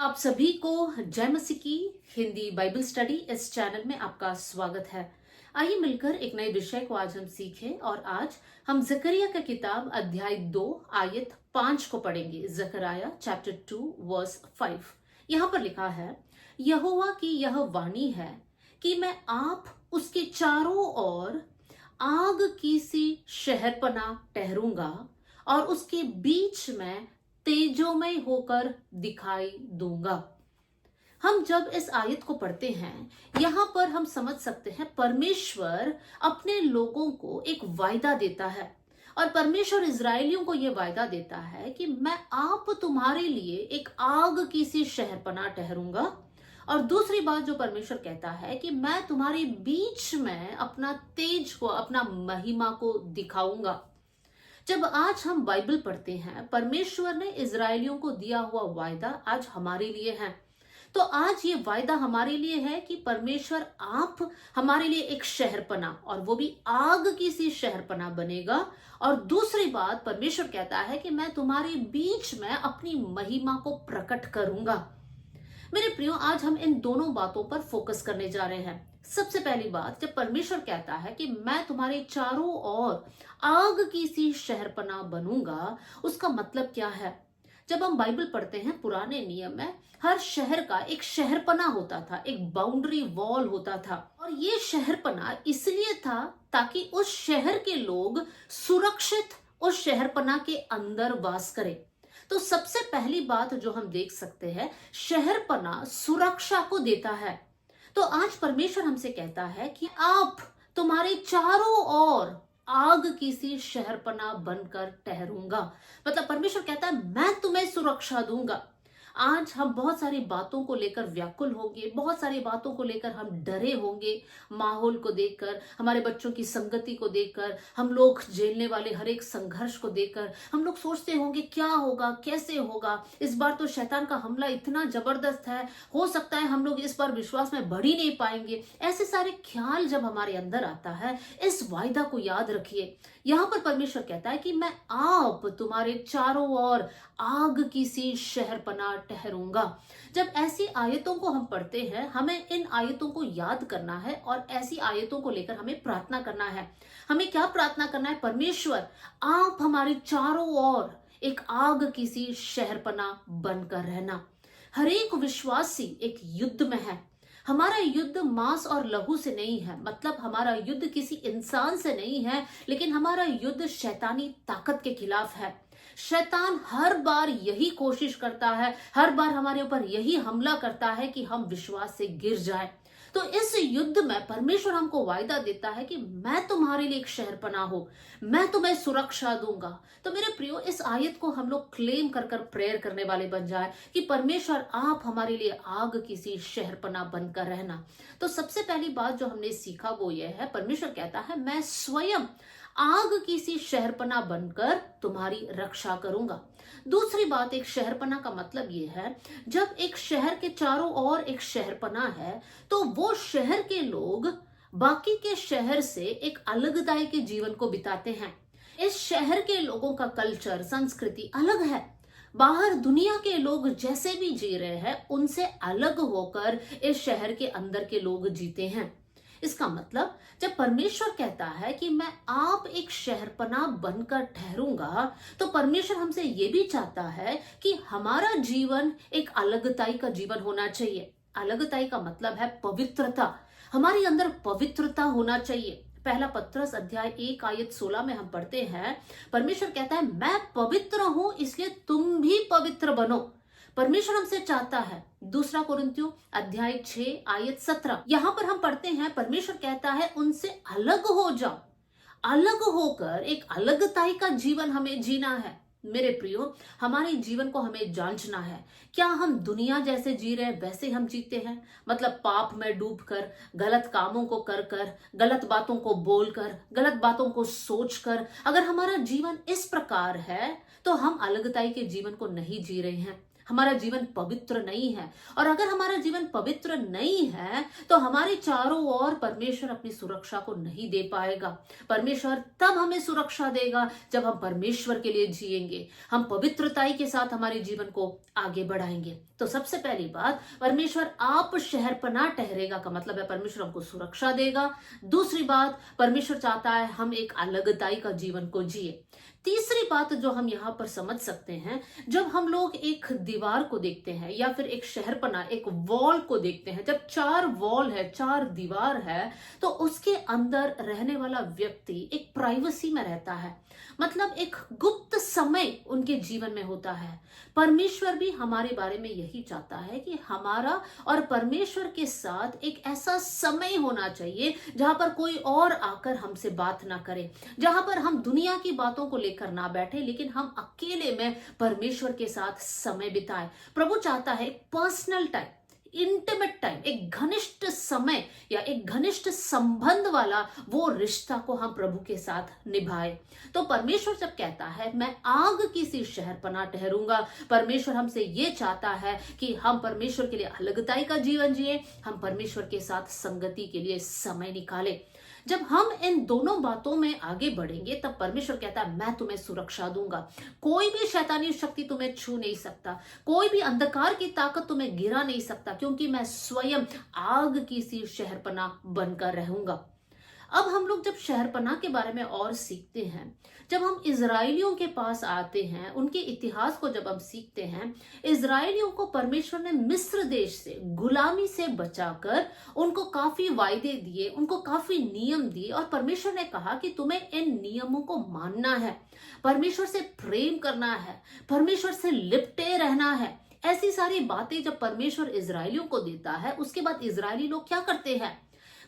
आप सभी को जय मसीह की हिंदी बाइबल स्टडी इस चैनल में आपका स्वागत है। आइए मिलकर एक नए विषय को आज हम सीखें और आज हम जकरिया का किताब अध्याय 2 आयत 5 को पढ़ेंगे। जकरिया चैप्टर 2 वर्स 5। यहाँ पर लिखा है, यहोवा की यह वाणी है कि मैं आप उसके चारों ओर आग की सी शहरपनाह ठहरूंगा और उसके बीच में तेजोमय होकर दिखाई दूंगा। हम जब इस आयत को पढ़ते हैं, यहां पर हम समझ सकते हैं परमेश्वर अपने लोगों को एक वायदा देता है और परमेश्वर इजरायलियों को यह वायदा देता है कि मैं आप तुम्हारे लिए एक आग की सी शहरपनाह ठहरूंगा। और दूसरी बात जो परमेश्वर कहता है कि मैं तुम्हारे बीच में अपना तेज को, अपना महिमा को दिखाऊंगा। जब आज हम बाइबल पढ़ते हैं, परमेश्वर ने इजरायलियों को दिया हुआ वायदा आज हमारे लिए है। तो आज ये वायदा हमारे लिए है कि परमेश्वर आप हमारे लिए एक शहरपनाह, और वो भी आग की सी शहरपनाह बनेगा। और दूसरी बात परमेश्वर कहता है कि मैं तुम्हारे बीच में अपनी महिमा को प्रकट करूंगा। मेरे प्रियो, आज हम इन दोनों बातों पर फोकस करने जा रहे हैं। सबसे पहली बात, जब परमेश्वर कहता है कि मैं तुम्हारे चारों ओर आग की सी शहरपनाह बनूंगा, उसका मतलब क्या है? जब हम बाइबल पढ़ते हैं, पुराने नियम में हर शहर का एक शहरपनाह होता था, एक बाउंड्री वॉल होता था। और ये शहरपनाह इसलिए था ताकि उस शहर के लोग सुरक्षित उस शहरपनाह के अंदर वास करें। तो सबसे पहली बात जो हम देख सकते हैं, शहरपनाह सुरक्षा को देता है। तो आज परमेश्वर हमसे कहता है कि आप तुम्हारे चारों ओर आग की सी शहरपनाह बनकर ठहरूंगा। मतलब परमेश्वर कहता है मैं तुम्हें सुरक्षा दूंगा। आज हम बहुत सारी बातों को लेकर व्याकुल होंगे, बहुत सारी बातों को लेकर हम डरे होंगे। माहौल को देखकर, हमारे बच्चों की संगति को देखकर, हम लोग झेलने वाले हर एक संघर्ष को देखकर हम लोग सोचते होंगे क्या होगा, कैसे होगा। इस बार तो शैतान का हमला इतना जबरदस्त है, हो सकता है हम लोग इस बार विश्वास में बढ़ ही नहीं पाएंगे। ऐसे सारे ख्याल जब हमारे अंदर आता है, इस वायदा को याद रखिए। यहाँ पर परमेश्वर कहता है कि मैं आप तुम्हारे चारों ओर आग की सी शहरपनाह ठहरूंगा। जब ऐसी आयतों को हम पढ़ते हैं, हमें इन आयतों को याद करना है और ऐसी आयतों को लेकर हमें प्रार्थना करना है। हमें क्या प्रार्थना करना है? परमेश्वर, आप हमारे चारों ओर एक आग की सी शहरपनाह बनकर रहना। हर एक विश्वासी एक युद्ध में है। हमारा युद्ध मांस और लहू से नहीं है, मतलब हमारा युद्ध किसी इंसान से नहीं है, लेकिन हमारा युद्ध शैतानी ताकत के खिलाफ है। शैतान हर बार यही कोशिश करता है, हर बार हमारे ऊपर यही हमला करता है कि हम विश्वास से गिर जाएं। तो इस युद्ध में परमेश्वर हमको वायदा देता है कि मैं तुम्हारे लिए एक शहरपनाह हूं, मैं तुम्हें सुरक्षा दूंगा। तो मेरे प्रियो, इस आयत को हम लोग क्लेम कर कर प्रेयर करने वाले बन जाए कि परमेश्वर आप हमारे लिए आग की सी शहरपनाह बनकर रहना। तो सबसे पहली बात जो हमने सीखा वो ये है, परमेश्वर कहता है मैं स्वयं आग की सी शहरपनाह बनकर तुम्हारी रक्षा करूंगा। दूसरी बात, एक शहरपनाह का मतलब ये है, जब एक शहर के चारों ओर एक शहरपनाह है तो वो शहर के लोग बाकी के शहर से एक अलगताई के जीवन को बिताते हैं। इस शहर के लोगों का कल्चर, संस्कृति अलग है। बाहर दुनिया के लोग जैसे भी जी रहे हैं, उनसे अलग होकर इस शहर के अंदर के लोग जीते हैं। इसका मतलब, जब परमेश्वर कहता है कि मैं आप एक शहरपनाह बनकर ठहरूंगा, तो परमेश्वर हमसे ये भी चाहता है कि हमारा जीवन एक अलगताई का जीवन होना चाहिए। अलगताई का मतलब है पवित्रता। हमारे अंदर पवित्रता होना चाहिए। पहला पत्रस अध्याय 1 आयत 16 में हम पढ़ते हैं, परमेश्वर कहता है मैं पवित्र हूं इसलिए तुम भी पवित्र बनो। परमेश्वर हमसे चाहता है। दूसरा कोरिन्थियों अध्याय 6 आयत 17, यहां पर हम पढ़ते हैं, परमेश्वर कहता है उनसे अलग हो जाओ। अलग होकर एक अलगताई का जीवन हमें जीना है। मेरे प्रियो, हमारे जीवन को हमें जांचना है। क्या हम दुनिया जैसे जी रहे हैं वैसे हम जीते हैं? मतलब पाप में डूबकर, गलत कामों को कर कर, गलत बातों को बोलकर, गलत बातों को सोचकर, अगर हमारा जीवन इस प्रकार है तो हम अलगताई के जीवन को नहीं जी रहे हैं। हमारा जीवन पवित्र नहीं है। और अगर हमारा जीवन पवित्र नहीं है तो हमारे चारों ओर परमेश्वर अपनी सुरक्षा को नहीं दे पाएगा। परमेश्वर तब हमें सुरक्षा देगा जब हम परमेश्वर के लिए जिएंगे, हम पवित्रताई के साथ हमारे जीवन को आगे बढ़ाएंगे। तो सबसे पहली बात, परमेश्वर आप शहरपनाह ठहरेगा का मतलब है परमेश्वर हमको सुरक्षा देगा। दूसरी बात, परमेश्वर चाहता है हम एक अलगताई का जीवन को जिए। तीसरी बात जो हम यहाँ पर समझ सकते हैं, जब हम लोग एक दीवार को देखते हैं या फिर एक शहरपनाह, एक वॉल को देखते हैं, जब 4 वॉल है, 4 दीवार है, तो उसके अंदर रहने वाला व्यक्ति एक प्राइवेसी में रहता है, मतलब एक गुप्त समय उनके जीवन में होता है। परमेश्वर भी हमारे बारे में यही चाहता है कि हमारा और परमेश्वर के साथ एक ऐसा समय होना चाहिए जहां पर कोई और आकर हमसे बात ना करे, जहां पर हम दुनिया की बातों को लेकर ना बैठे, लेकिन हम अकेले में परमेश्वर के साथ समय बिताएं। प्रभु चाहता है एक पर्सनल टाइम, इंटीमेट टाइम, एक घनिष्ठ समय या एक घनिष्ठ संबंध वाला वो रिश्ता को हम प्रभु के साथ निभाए। तो परमेश्वर जब कहता है मैं आग की सी शहरपनाह ठहरूंगा, परमेश्वर हमसे ये चाहता है कि हम परमेश्वर के लिए अलगताई का जीवन जिए, हम परमेश्वर के साथ संगति के लिए समय निकाले। जब हम इन दोनों बातों में आगे बढ़ेंगे तब परमेश्वर कहता है मैं तुम्हें सुरक्षा दूंगा, कोई भी शैतानी शक्ति तुम्हें छू नहीं सकता, कोई भी अंधकार की ताकत तुम्हें गिरा नहीं सकता, क्योंकि मैं स्वयं आग की सी शहरपनाह बनकर रहूंगा। अब हम लोग जब शहरपनाह के बारे में और सीखते हैं, जब हम इजराइलियों के पास आते हैं, उनके इतिहास को जब हम सीखते हैं, इजराइलियों को परमेश्वर ने मिस्र देश से, गुलामी से बचाकर उनको काफी वायदे दिए, उनको काफी नियम दिए, और परमेश्वर ने कहा कि तुम्हें इन नियमों को मानना है, परमेश्वर से प्रेम करना है, परमेश्वर से लिपटे रहना है। ऐसी सारी बातें जब परमेश्वर इजराइलियों को देता है, उसके बाद इजरायली लोग क्या करते हैं?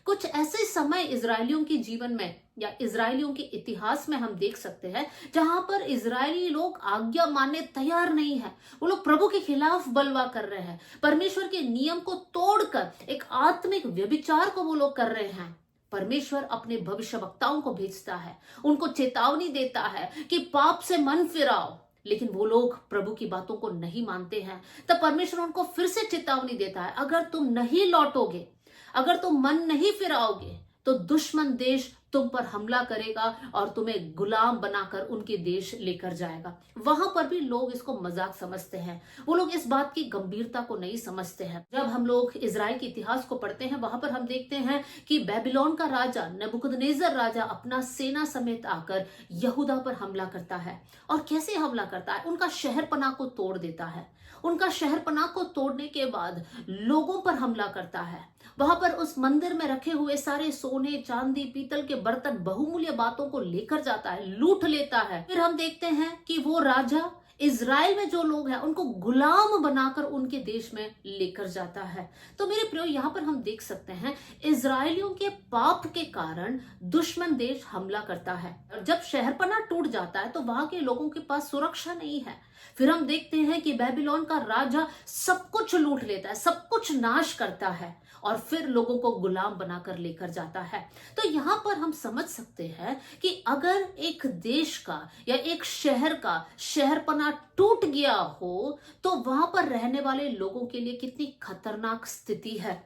कुछ ऐसे समय इजरायलियों के जीवन में या इजरायलियों के इतिहास में हम देख सकते हैं जहां पर इजरायली लोग आज्ञा मानने तैयार नहीं है, वो लोग प्रभु के खिलाफ बलवा कर रहे हैं, परमेश्वर के नियम को तोड़कर एक आत्मिक व्यभिचार को वो लोग कर रहे हैं। परमेश्वर अपने भविष्यवक्ताओं को भेजता है, उनको चेतावनी देता है कि पाप से मन फिराओ, लेकिन वो लोग प्रभु की बातों को नहीं मानते हैं। तब परमेश्वर उनको फिर से चेतावनी देता है, अगर तुम नहीं लौटोगे, अगर तुम मन नहीं फिराओगे, तो दुश्मन देश तुम पर हमला करेगा और तुम्हें गुलाम बनाकर उनके देश लेकर जाएगा। वहां पर भी लोग इसको मजाक समझते हैं, वो लोग इस बात की गंभीरता को नहीं समझते हैं। जब हम लोग इजराइल के इतिहास को पढ़ते हैं, वहां पर हम देखते हैं कि बेबीलोन का राजा नबूकदनेस्सर राजा अपना सेना समेत आकर यहूदा पर हमला करता है। और कैसे हमला करता है? उनका शहरपनाह को तोड़ देता है। उनका शहरपनाह को तोड़ने के बाद लोगों पर हमला करता है। वहां पर उस मंदिर में रखे हुए सारे सोने, चांदी, पीतल के बर्तन, बहुमूल्य बातों को लेकर जाता है, लूट लेता है। फिर हम देखते हैं कि वो राजा इजराइल में जो लोग हैं उनको गुलाम बनाकर उनके देश में लेकर जाता है। तो मेरे प्रियो, यहाँ पर हम देख सकते हैं इजराइलियों के पाप के कारण दुश्मन देश हमला करता है। और जब शहरपनाह टूट जाता है तो वहां के लोगों के पास सुरक्षा नहीं है। फिर हम देखते हैं कि बेबीलोन का राजा सब कुछ लूट लेता है, सब कुछ नाश करता है और फिर लोगों को गुलाम बनाकर लेकर जाता है। तो यहां पर हम समझ सकते हैं कि अगर एक देश का या एक शहर का शहरपनाह टूट गया हो तो वहां पर रहने वाले लोगों के लिए कितनी खतरनाक स्थिति है।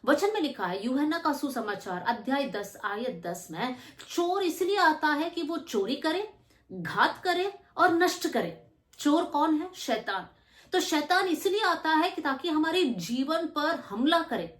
वचन में लिखा है, यूहन्ना का सुसमाचार अध्याय 10 आयत 10 में, चोर इसलिए आता है कि वो चोरी करे, घात करे और नष्ट करे। चोर कौन है? शैतान। तो शैतान इसलिए आता है कि ताकि हमारे जीवन पर हमला करे,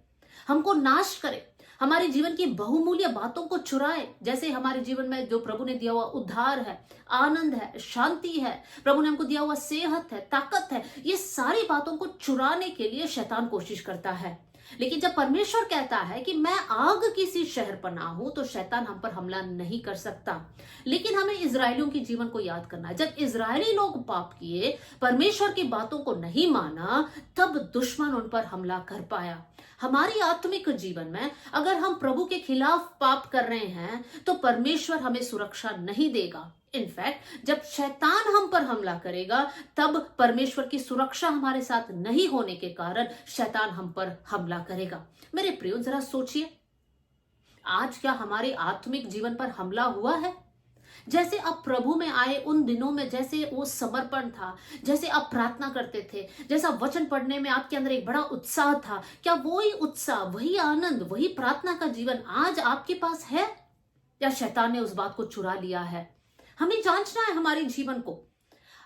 हमको नाश करे, हमारे जीवन की बहुमूल्य बातों को चुराए। जैसे हमारे जीवन में जो प्रभु ने दिया हुआ उद्धार है, आनंद है, शांति है, प्रभु ने हमको दिया हुआ सेहत है, ताकत है, ये सारी बातों को चुराने के लिए शैतान कोशिश करता है। लेकिन जब परमेश्वर कहता है कि मैं आग की सी शहरपनाह हूं, तो शैतान हम पर हमला नहीं कर सकता। लेकिन हमें इजरायलियों के जीवन को याद करना है। जब इजरायली लोग पाप किए, परमेश्वर की बातों को नहीं माना, तब दुश्मन उन पर हमला कर पाया। हमारी आत्मिक जीवन में अगर हम प्रभु के खिलाफ पाप कर रहे हैं तो परमेश्वर हमें सुरक्षा नहीं देगा। इनफैक्ट जब शैतान हम पर हमला करेगा तब परमेश्वर की सुरक्षा हमारे साथ नहीं होने के कारण शैतान हम पर हमला करेगा। मेरे प्रियो, जरा सोचिए, आज क्या हमारे आत्मिक जीवन पर हमला हुआ है? जैसे आप प्रभु में आए उन दिनों में जैसे वो समर्पण था, जैसे आप प्रार्थना करते थे, जैसा वचन पढ़ने में आपके अंदर एक बड़ा उत्साह था, क्या वही उत्साह, वही आनंद, वही प्रार्थना का जीवन आज आपके पास है, या शैतान ने उस बात को चुरा लिया है? हमें जांचना है हमारे जीवन को।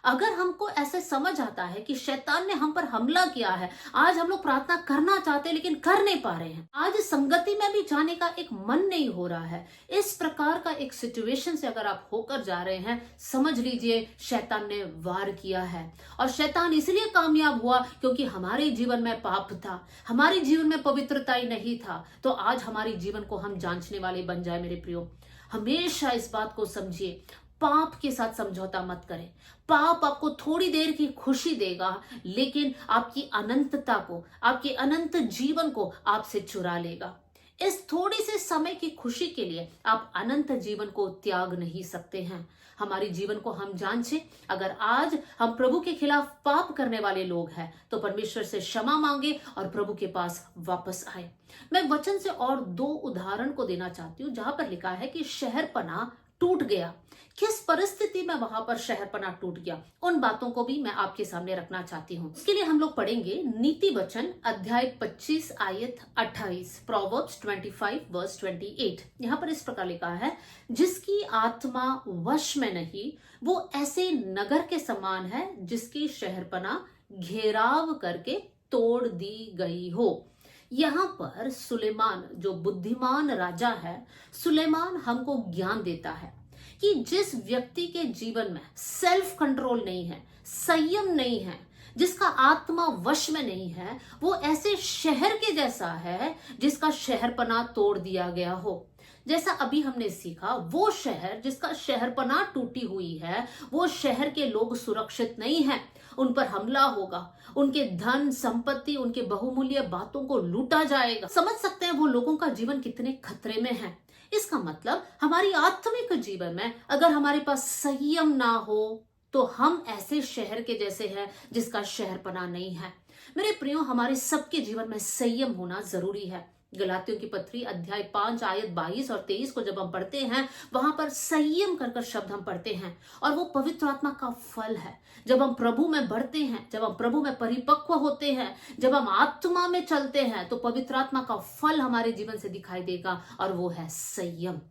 अगर हमको ऐसे समझ आता है कि शैतान ने हम पर हमला किया है, आज हम लोग प्रार्थना करना चाहते हैं लेकिन कर नहीं पा रहे हैं, आज संगति में भी जाने का एक मन नहीं हो रहा है, इस प्रकार का एक सिचुएशन से अगर आप होकर जा रहे हैं, समझ लीजिए शैतान ने वार किया है। और शैतान इसलिए कामयाब हुआ क्योंकि हमारे जीवन में पाप था, हमारे जीवन में पवित्रता ही नहीं था। तो आज हमारे जीवन को हम जांचने वाले बन जाए। मेरे प्रियो, हमेशा इस बात को समझिए, पाप के साथ समझौता मत करें। पाप आपको थोड़ी देर की खुशी देगा, लेकिन आपकी अनंतता को, आपके अनंत जीवन को आपसे चुरा लेगा। इस थोड़ी से समय की खुशी के लिए आप अनंत जीवन को त्याग नहीं सकते हैं। हमारे जीवन को हम जांचें। अगर आज हम प्रभु के खिलाफ पाप करने वाले लोग हैं तो परमेश्वर से क्षमा मांगे और प्रभु के पास वापस आए। मैं वचन से और 2 उदाहरण को देना चाहती हूँ जहां पर लिखा है कि शहरपनाह टूट गया। किस परिस्थिति में वहां पर शहरपनाह टूट गया, उन बातों को भी मैं आपके सामने रखना चाहती हूँ। इसके लिए हम लोग पढ़ेंगे नीति वचन अध्याय 25 आयत 28, प्रोवर्ब्स 25 वर्स 28। यहाँ पर इस प्रकार लिखा है, जिसकी आत्मा वश में नहीं वो ऐसे नगर के समान है जिसकी शहरपनाह घेराव करके तोड़ दी गई हो। यहाँ पर सुलेमान जो बुद्धिमान राजा है, सुलेमान हमको ज्ञान देता है कि जिस व्यक्ति के जीवन में सेल्फ कंट्रोल नहीं है, संयम नहीं है, जिसका आत्मा वश में नहीं है, वो ऐसे शहर के जैसा है जिसका शहरपनाह तोड़ दिया गया हो। जैसा अभी हमने सीखा, वो शहर जिसका शहरपनाह टूटी हुई है, वो शहर के लोग सुरक्षित नहीं हैं। उन पर हमला होगा, उनके धन संपत्ति, उनके बहुमूल्य बातों को लूटा जाएगा। समझ सकते हैं वो लोगों का जीवन कितने खतरे में है। इसका मतलब हमारी आत्मिक जीवन में अगर हमारे पास संयम ना हो तो हम ऐसे शहर के जैसे हैं जिसका शहरपनाह नहीं है। मेरे प्रियो, हमारे सबके जीवन में संयम होना जरूरी है। गलातियों की पत्री अध्याय 5 आयत 22 और 23 को जब हम पढ़ते हैं, वहां पर संयम कर शब्द हम पढ़ते हैं और वो पवित्र आत्मा का फल है। जब हम प्रभु में बढ़ते हैं, जब हम प्रभु में परिपक्व होते हैं, जब हम आत्मा में चलते हैं, तो पवित्र आत्मा का फल हमारे जीवन से दिखाई देगा और वो है संयम।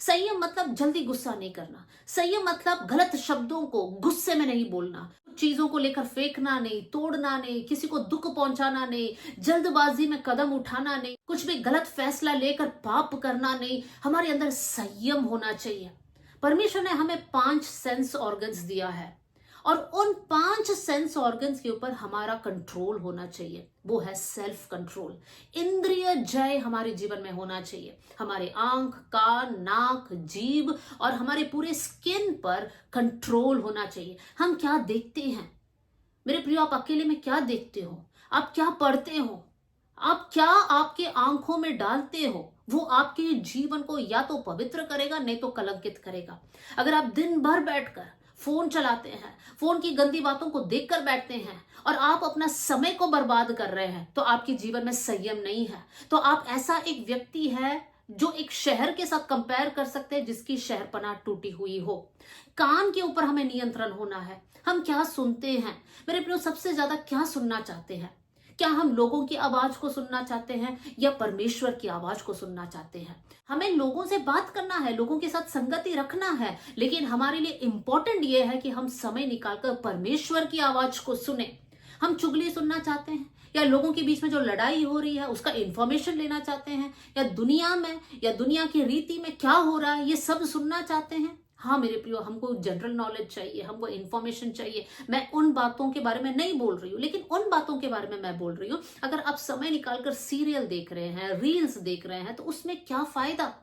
संयम मतलब जल्दी गुस्सा नहीं करना। संयम मतलब गलत शब्दों को गुस्से में नहीं बोलना, चीजों को लेकर फेंकना नहीं, तोड़ना नहीं, किसी को दुख पहुंचाना नहीं, जल्दबाजी में कदम उठाना नहीं, कुछ भी गलत फैसला लेकर पाप करना नहीं। हमारे अंदर संयम होना चाहिए। परमेश्वर ने हमें 5 सेंस ऑर्गन्स दिया है और उन 5 सेंस ऑर्गन्स के ऊपर हमारा कंट्रोल होना चाहिए। वो है सेल्फ कंट्रोल। इंद्रिय जय हमारे जीवन में होना चाहिए। हमारे आंख, कान, नाक, जीभ और हमारे पूरे स्किन पर कंट्रोल होना चाहिए। हम क्या देखते हैं? मेरे प्रियो, आप अकेले में क्या देखते हो? आप क्या पढ़ते हो? आप क्या आपके आंखों में डालते हो? वो आपके जीवन को या तो पवित्र करेगा, नहीं तो कलंकित करेगा। अगर आप दिन भर बैठकर फोन चलाते हैं, फोन की गंदी बातों को देखकर बैठते हैं और आप अपना समय को बर्बाद कर रहे हैं, तो आपके जीवन में संयम नहीं है। तो आप ऐसा एक व्यक्ति है जो एक शहर के साथ कंपेयर कर सकते हैं जिसकी शहरपनाह टूटी हुई हो। कान के ऊपर हमें नियंत्रण होना है। हम क्या सुनते हैं? मेरे प्रियो, सबसे ज्यादा क्या सुनना चाहते हैं? क्या हम लोगों की आवाज को सुनना चाहते हैं या परमेश्वर की आवाज को सुनना चाहते हैं? हमें लोगों से बात करना है, लोगों के साथ संगति रखना है, लेकिन हमारे लिए इंपॉर्टेंट ये है कि हम समय निकालकर परमेश्वर की आवाज को सुने। हम चुगली सुनना चाहते हैं या लोगों के बीच में जो लड़ाई हो रही है उसका इंफॉर्मेशन लेना चाहते हैं, या दुनिया में या दुनिया की रीति में क्या हो रहा है ये सब सुनना चाहते हैं? हाँ मेरे प्रियो, हमको जनरल नॉलेज चाहिए, हमको इन्फॉर्मेशन चाहिए। मैं उन बातों के बारे में नहीं बोल रही हूँ, लेकिन उन बातों के बारे में मैं बोल रही हूँ, अगर आप समय निकालकर सीरियल देख रहे हैं, रील्स देख रहे हैं, तो उसमें क्या फायदा?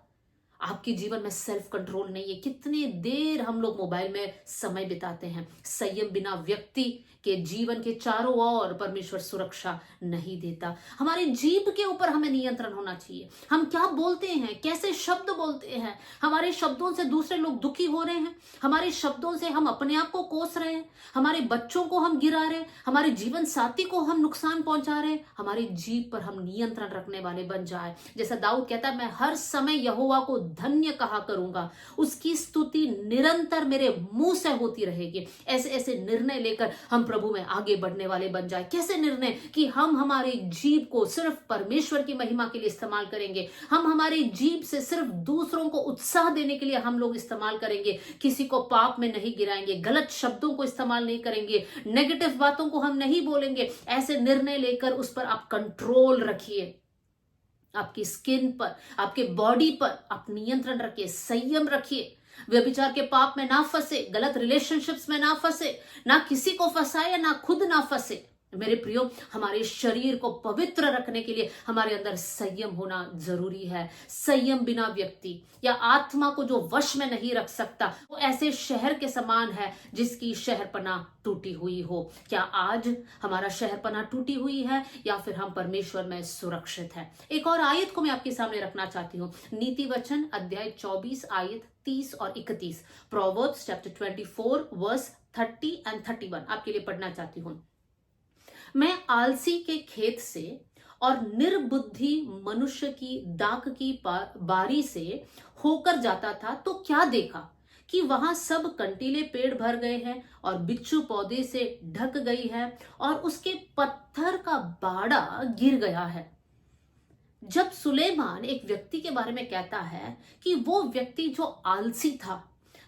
आपके जीवन में सेल्फ कंट्रोल नहीं है। कितनी देर हम लोग मोबाइल में समय बिताते हैं। संयम बिना व्यक्ति के जीवन के चारों ओर परमेश्वर सुरक्षा नहीं देता। हमारे जीभ के ऊपर हमें नियंत्रण होना चाहिए। हम क्या बोलते हैं, कैसे शब्द बोलते हैं? हमारे शब्दों से दूसरे लोग दुखी हो रहे हैं, हमारे शब्दों से हम अपने आप को कोस रहे हैं, हमारे बच्चों को हम गिरा रहे हैं, हमारे जीवन साथी को हम नुकसान पहुंचा रहे हैं। हमारी जीभ पर हम नियंत्रण रखने वाले बन जाए। जैसा दाऊद कहता है, मैं हर समय यहोवा को धन्य कहा करूंगा, उसकी स्तुति निरंतर मेरे मुंह से होती रहेगी। ऐसे ऐसे निर्णय लेकर हम प्रभु में आगे बढ़ने वाले बन जाए। कैसे निर्णय? कि हम हमारे जीभ को सिर्फ परमेश्वर की महिमा के लिए इस्तेमाल करेंगे। हम हमारे जीभ से सिर्फ दूसरों को उत्साह देने के लिए हम लोग इस्तेमाल करेंगे। किसी को पाप में नहीं गिराएंगे, गलत शब्दों को इस्तेमाल नहीं करेंगे, नेगेटिव बातों को हम नहीं बोलेंगे। ऐसे निर्णय लेकर उस पर आप कंट्रोल रखिए। आपकी स्किन पर, आपके बॉडी पर आप नियंत्रण रखिए, संयम रखिए। व्यभिचार के पाप में ना फंसे, गलत रिलेशनशिप्स में ना फंसे, ना किसी को फंसाए, ना खुद ना फंसे। मेरे प्रियो, हमारे शरीर को पवित्र रखने के लिए हमारे अंदर संयम होना जरूरी है। संयम बिना व्यक्ति या आत्मा को जो वश में नहीं रख सकता, वो ऐसे शहर के समान है जिसकी शहरपना टूटी हुई हो। क्या आज हमारा शहरपना टूटी हुई है या फिर हम परमेश्वर में सुरक्षित है? एक और आयत को मैं आपके सामने रखना चाहती हूँ। नीति वचन अध्याय 24 आयत 30 और 31, प्रोवर्ब्स चैप्टर 24 वर्स 30 एंड 31 आपके लिए पढ़ना चाहती हूँ। मैं आलसी के खेत से और निर्बुद्धि मनुष्य की दाख की बारी से होकर जाता था, तो क्या देखा कि वहां सब कंटीले पेड़ भर गए हैं और बिच्छू पौधे से ढक गई है और उसके पत्थर का बाड़ा गिर गया है। जब सुलेमान एक व्यक्ति के बारे में कहता है कि वो व्यक्ति जो आलसी था,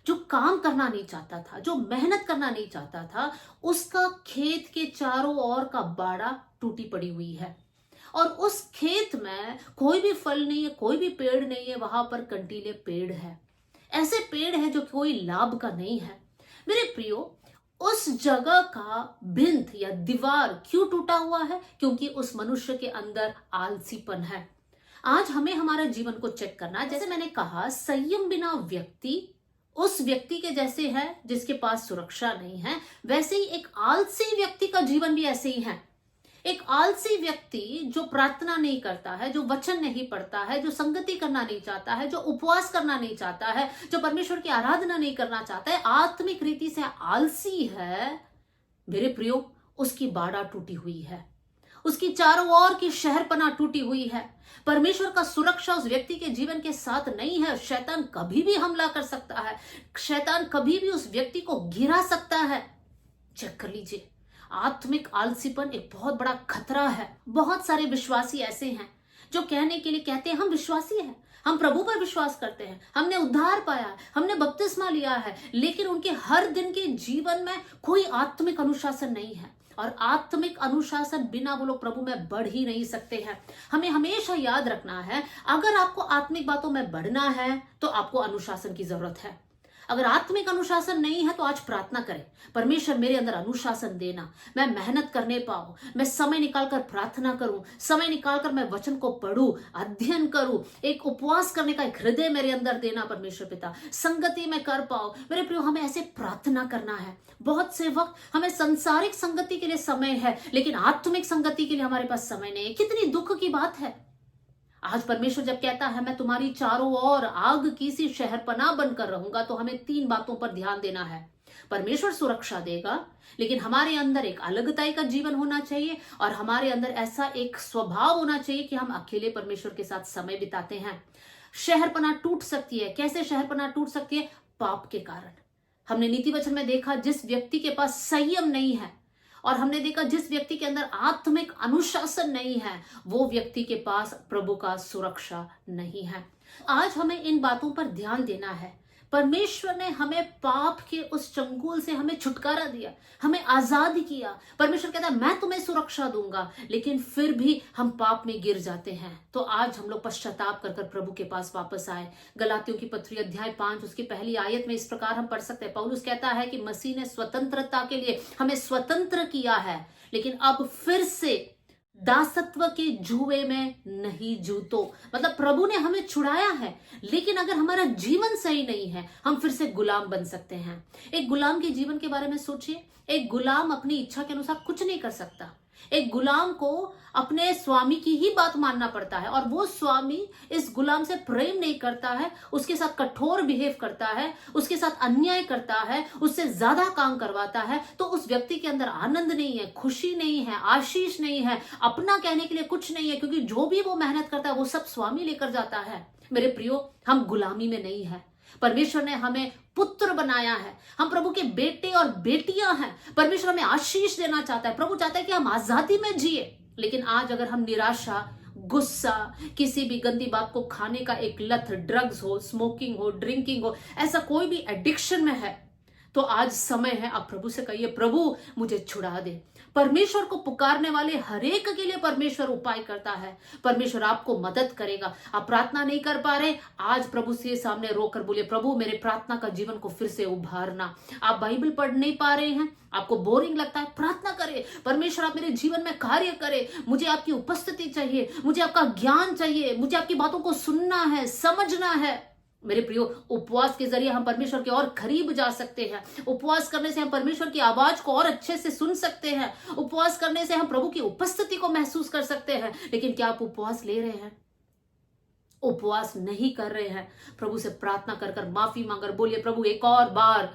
जो काम करना नहीं चाहता था, जो मेहनत करना नहीं चाहता था, उसका खेत के चारों ओर का बाड़ा टूटी पड़ी हुई है और उस खेत में कोई भी फल नहीं है, कोई भी पेड़ नहीं है, वहां पर कंटीले पेड़ है। ऐसे पेड़ है जो कोई लाभ का नहीं है। मेरे प्रियो, उस जगह का भिंत या दीवार क्यों टूटा हुआ है? क्योंकि उस मनुष्य के अंदर आलसीपन है। आज हमें हमारा जीवन को चेक करना है। जैसे मैंने कहा, संयम बिना व्यक्ति उस व्यक्ति के जैसे है जिसके पास सुरक्षा नहीं है। वैसे ही एक आलसी व्यक्ति का जीवन भी ऐसे ही है। एक आलसी व्यक्ति जो प्रार्थना नहीं करता है, जो वचन नहीं पढ़ता है, जो संगति करना नहीं चाहता है, जो उपवास करना नहीं चाहता है, जो परमेश्वर की आराधना नहीं करना चाहता है, आत्मिक रीति से आलसी है, मेरे प्रियो, उसकी बाड़ा टूटी हुई है, उसकी चारों ओर की शहरपना टूटी हुई है। परमेश्वर का सुरक्षा उस व्यक्ति के जीवन के साथ नहीं है। शैतान कभी भी हमला कर सकता है, शैतान कभी भी उस व्यक्ति को गिरा सकता है। चेक कर लीजिए, आत्मिक आलसीपन एक बहुत बड़ा खतरा है। बहुत सारे विश्वासी ऐसे हैं जो कहने के लिए कहते हैं हम विश्वासी हैं, हम प्रभु पर विश्वास करते हैं, हमने उद्धार पाया है, हमने बपतिस्मा लिया है, लेकिन उनके हर दिन के जीवन में कोई आत्मिक अनुशासन नहीं है। और आत्मिक अनुशासन बिना वो लोग प्रभु में बढ़ ही नहीं सकते हैं। हमें हमेशा याद रखना है, अगर आपको आत्मिक बातों में बढ़ना है तो आपको अनुशासन की जरूरत है। अगर आत्मिक अनुशासन नहीं है तो आज प्रार्थना करें, परमेश्वर मेरे अंदर अनुशासन देना, मैं मेहनत करने पाऊं, मैं समय निकालकर प्रार्थना करूं, समय निकालकर मैं वचन को पढूं, अध्ययन करूं, एक उपवास करने का एक हृदय मेरे अंदर देना परमेश्वर पिता, संगति में कर पाओ। मेरे प्रियो, हमें ऐसे प्रार्थना करना है। बहुत से वक्त हमें संसारिक संगति के लिए समय है, लेकिन आत्मिक संगति के लिए हमारे पास समय नहीं है। कितनी दुख की बात है। आज परमेश्वर जब कहता है मैं तुम्हारी चारों ओर आग की सी शहरपनाह बनकर रहूंगा, तो हमें 3 बातों पर ध्यान देना है। परमेश्वर सुरक्षा देगा, लेकिन हमारे अंदर एक अलगताई का जीवन होना चाहिए और हमारे अंदर ऐसा एक स्वभाव होना चाहिए कि हम अकेले परमेश्वर के साथ समय बिताते हैं। शहरपनाह टूट सकती है। कैसे शहरपनाह टूट सकती है? पाप के कारण। हमने नीति वचन में देखा, जिस व्यक्ति के पास संयम नहीं है, और हमने देखा जिस व्यक्ति के अंदर आत्मिक अनुशासन नहीं है, वो व्यक्ति के पास प्रभु का सुरक्षा नहीं है। आज हमें इन बातों पर ध्यान देना है। परमेश्वर ने हमें पाप के उस चंगुल से हमें छुटकारा दिया, हमें आजाद किया। परमेश्वर कहता है मैं तुम्हें सुरक्षा दूंगा, लेकिन फिर भी हम पाप में गिर जाते हैं। तो आज हम लोग पश्चाताप कर प्रभु के पास वापस आए। गलातियों की पत्री अध्याय 5 उसकी पहली आयत में इस प्रकार हम पढ़ सकते हैं। पौलुस कहता है कि मसीह ने स्वतंत्रता के लिए हमें स्वतंत्र किया है, लेकिन अब फिर से दासत्व के जुए में नहीं जूतो। मतलब प्रभु ने हमें छुड़ाया है, लेकिन अगर हमारा जीवन सही नहीं है, हम फिर से गुलाम बन सकते हैं। एक गुलाम के जीवन के बारे में सोचिए। एक गुलाम अपनी इच्छा के अनुसार कुछ नहीं कर सकता। एक गुलाम को अपने स्वामी की ही बात मानना पड़ता है, और वो स्वामी इस गुलाम से प्रेम नहीं करता है, उसके साथ कठोर बिहेव करता है, उसके साथ अन्याय करता है, उससे ज्यादा काम करवाता है, तो उस व्यक्ति के अंदर आनंद नहीं है, खुशी नहीं है, आशीष नहीं है, अपना कहने के लिए कुछ नहीं है, क्योंकि जो भी वो मेहनत करता है वो सब स्वामी लेकर जाता है। मेरे प्रियो, हम गुलामी में नहीं है। परमेश्वर ने हमें पुत्र बनाया है, हम प्रभु के बेटे और बेटियां हैं। परमेश्वर हमें आशीष देना चाहता है। प्रभु चाहता है कि हम आजादी में जिए। लेकिन आज अगर हम निराशा, गुस्सा, किसी भी गंदी बात को खाने का एक लत, ड्रग्स हो, स्मोकिंग हो, ड्रिंकिंग हो, ऐसा कोई भी एडिक्शन में है, तो आज समय है आप प्रभु से कहिए, प्रभु मुझे छुड़ा दे। परमेश्वर को पुकारने वाले हरेक के लिए परमेश्वर उपाय करता है। परमेश्वर आपको मदद करेगा। आप प्रार्थना नहीं कर पा रहे, आज प्रभु से सामने रोकर बोलिए, प्रभु मेरे प्रार्थना का जीवन को फिर से उभारना। आप बाइबल पढ़ नहीं पा रहे हैं, आपको बोरिंग लगता है, प्रार्थना करें, परमेश्वर आप मेरे जीवन में कार्य करें। मुझे आपकी उपस्थिति चाहिए, मुझे आपका ज्ञान चाहिए, मुझे आपकी बातों को सुनना है, समझना है। मेरे प्रियो, उपवास के जरिए हम परमेश्वर के और करीब जा सकते हैं। उपवास करने से हम परमेश्वर की आवाज को और अच्छे से सुन सकते हैं। उपवास करने से हम प्रभु की उपस्थिति को महसूस कर सकते हैं। लेकिन क्या आप उपवास ले रहे हैं? उपवास नहीं कर रहे हैं? प्रभु से प्रार्थना कर कर माफी मांगकर बोलिए, प्रभु एक और बार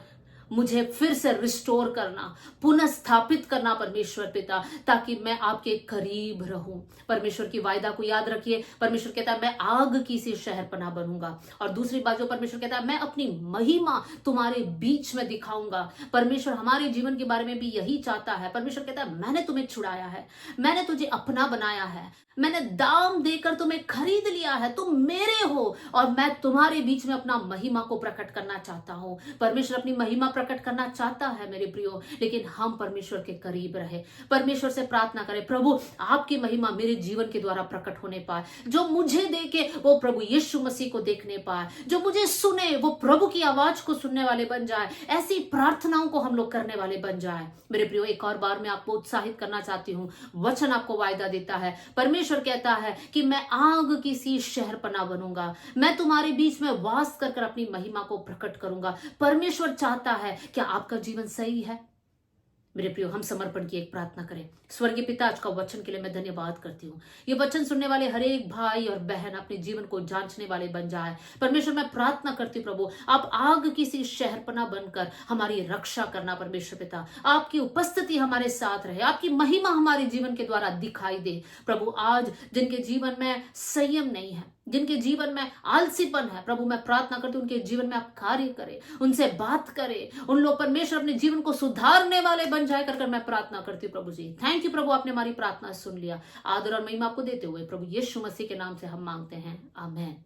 मुझे फिर से रिस्टोर करना, पुनः स्थापित करना परमेश्वर पिता, ताकि मैं आपके करीब रहूं। परमेश्वर की वायदा को याद रखिए। परमेश्वर कहता है मैं आग की सी शहरपनाह बनूंगा। और दूसरी बात जो परमेश्वर कहता है, मैं अपनी महिमा तुम्हारे बीच में दिखाऊंगा। परमेश्वर हमारे जीवन के बारे में भी यही चाहता है। परमेश्वर कहता है मैंने तुम्हें छुड़ाया है, मैंने तुझे अपना बनाया है, मैंने दाम देकर तुम्हें खरीद लिया है, तुम मेरे हो और मैं तुम्हारे बीच में अपना महिमा को प्रकट करना चाहता हूं। परमेश्वर अपनी महिमा प्रकट करना चाहता है मेरे प्रियो, लेकिन हम परमेश्वर के करीब रहे। परमेश्वर से प्रार्थना करें, प्रभु आपकी महिमा मेरे जीवन के द्वारा प्रकट होने पाए। जो मुझे देखे वो प्रभु यीशु मसीह को देखने पाए, जो मुझे सुने वो प्रभु की आवाज को सुनने वाले बन जाए। ऐसी प्रार्थनाओं को हम लोग करने वाले बन जाए। मेरे प्रियो, एक और बार मैं आपको उत्साहित करना चाहती हूँ। वचन आपको वायदा देता है, परमेश्वर कहता है कि मैं आग की सी शहरपनाह बनूंगा, मैं तुम्हारे बीच में वास कर कर अपनी महिमा को प्रकट करूंगा। परमेश्वर चाहता है। क्या आपका जीवन सही है? मेरे प्रियो, हम समर्पण की एक प्रार्थना करें। स्वर्गीय पिता, आज का वचन के लिए मैं धन्यवाद करती हूँ। ये वचन सुनने वाले हर एक भाई और बहन अपने जीवन को जांचने वाले बन जाए। परमेश्वर मैं प्रार्थना करती हूँ, प्रभु आप आग की सी शहरपनाह बनकर हमारी रक्षा करना। परमेश्वर पिता, आपकी उपस्थिति हमारे साथ रहे, आपकी महिमा हमारे जीवन के द्वारा दिखाई दे। प्रभु आज जिनके जीवन में संयम नहीं है, जिनके जीवन में आलसीपन है, प्रभु मैं प्रार्थना करती हूँ उनके जीवन में आप कार्य करें, उनसे बात करें। उन लोग परमेश्वर अपने जीवन को सुधारने वाले बन जाए कर मैं प्रार्थना करती हूँ प्रभु जी। थैंक यू प्रभु, आपने हमारी प्रार्थना सुन लिया। आदर और महिमा आपको देते हुए प्रभु यीशु मसीह के नाम से हम मांगते हैं, आमेन।